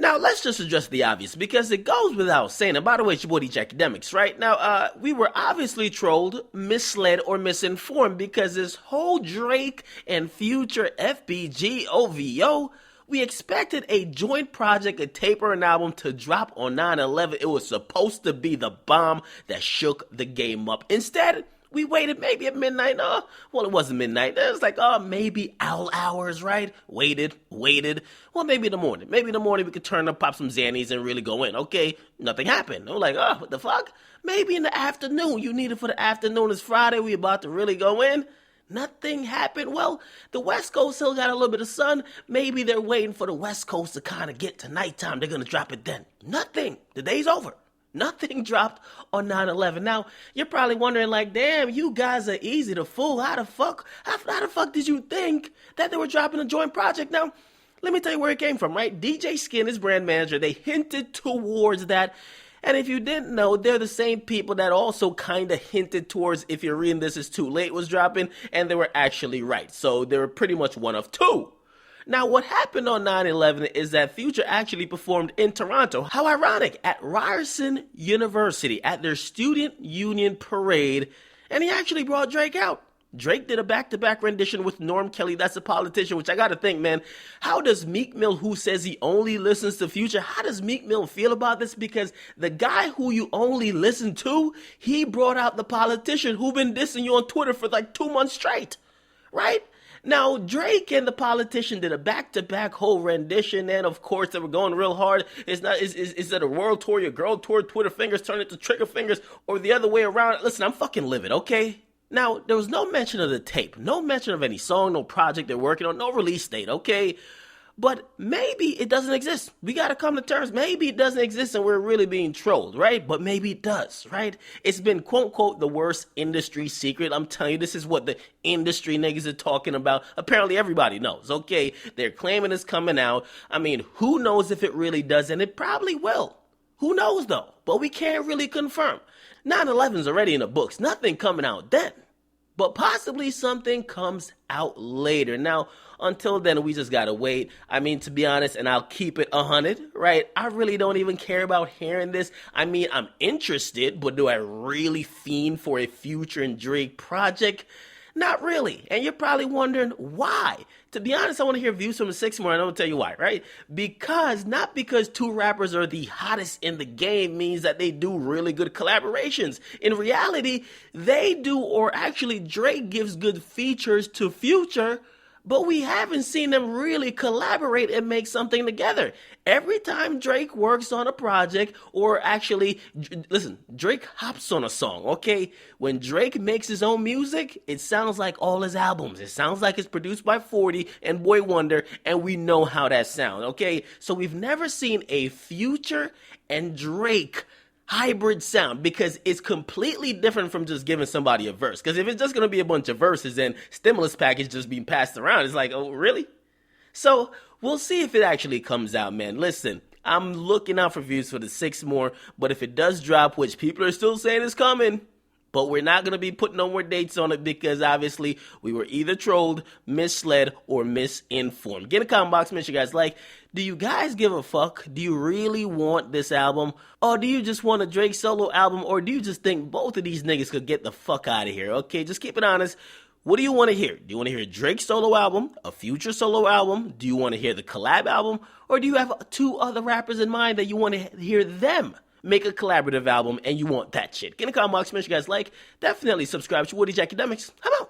Now, let's just address the obvious, because it goes without saying. And by the way, it's your boy, Akademiks, right? Now, we were obviously trolled, misled, or misinformed because this whole Drake and Future FBG OVO, we expected a joint project, a tape, or an album to drop on 9/11. It was supposed to be the bomb that shook the game up. Instead, we waited maybe at midnight. Well, it wasn't midnight. It was like, maybe owl hours, right? Waited. Well, maybe in the morning. Maybe in the morning we could turn up, pop some Xannies, and really go in. Okay, nothing happened. I'm like, what the fuck? Maybe in the afternoon. You need it for the afternoon. It's Friday. We about to really go in. Nothing happened. Well, the West Coast still got a little bit of sun. Maybe they're waiting for the West Coast to kind of get to nighttime. They're going to drop it then. Nothing. The day's over. Nothing dropped on 9/11. Now, you're probably wondering, like, damn, you guys are easy to fool. How the fuck did you think that they were dropping a joint project? Now, let me tell you where it came from, right? DJ Skin, his brand manager, they hinted towards that. And if you didn't know, they're the same people that also kind of hinted towards If You're Reading This Is Too Late was dropping, and they were actually right. So they were pretty much one of two. Now, what happened on 9/11 is that Future actually performed in Toronto. How ironic, at Ryerson University, at their Student Union Parade, and he actually brought Drake out. Drake did a back-to-back rendition with Norm Kelly, that's a politician, which I gotta think, man, how does Meek Mill, who says he only listens to Future, how does Meek Mill feel about this? Because the guy who you only listen to, he brought out the politician who been dissing you on Twitter for like 2 months straight, right? Now, Drake and the politician did a back-to-back whole rendition, and of course, they were going real hard. Is it a world tour, your girl tour, Twitter fingers turn into trigger fingers, or the other way around? Listen, I'm fucking livid, okay? Now, there was no mention of the tape, no mention of any song, no project they're working on, no release date, okay? But maybe it doesn't exist. We gotta come to terms. Maybe it doesn't exist and we're really being trolled, right? But maybe it does, right? It's been, quote unquote, the worst industry secret. I'm telling you, this is what the industry niggas are talking about. Apparently everybody knows, okay? They're claiming it's coming out. I mean, who knows if it really does, and it probably will. Who knows, though? But we can't really confirm. 9/11's already in the books. Nothing coming out then. But possibly something comes out later. Now, until then, we just gotta wait. I mean, to be honest, and I'll keep it 100, right? I really don't even care about hearing this. I mean, I'm interested, but do I really fiend for a Future and Drake project? Not really. And you're probably wondering why. To be honest, I want to hear views from the Six more, and I'll tell you why, right? Not because two rappers are the hottest in the game means that they do really good collaborations. In reality, they do, or actually Drake gives good features to Future, but we haven't seen them really collaborate and make something together. Every time Drake works on a project, or actually, listen, Drake hops on a song, okay? When Drake makes his own music, it sounds like all his albums. It sounds like it's produced by 40 and Boy Wonder, and we know how that sounds, okay? So we've never seen a Future and Drake hybrid sound, because it's completely different from just giving somebody a verse. Because if it's just going to be a bunch of verses and stimulus package just being passed around, it's like, oh, really? So we'll see if it actually comes out, man. Listen, I'm looking out for views for the Six more, but if it does drop, which people are still saying is coming, but we're not going to be putting no more dates on it, because obviously we were either trolled, misled, or misinformed. Get in the comment box, make sure you guys like. Do you guys give a fuck? Do you really want this album? Or do you just want a Drake solo album? Or do you just think both of these niggas could get the fuck out of here? Okay, just keep it honest. What do you want to hear? Do you want to hear a Drake solo album? A Future solo album? Do you want to hear the collab album? Or do you have two other rappers in mind that you want to hear them make a collaborative album and you want that shit? Get in the comment box, make sure you guys like. Definitely subscribe to Woody Akademiks. I'm out.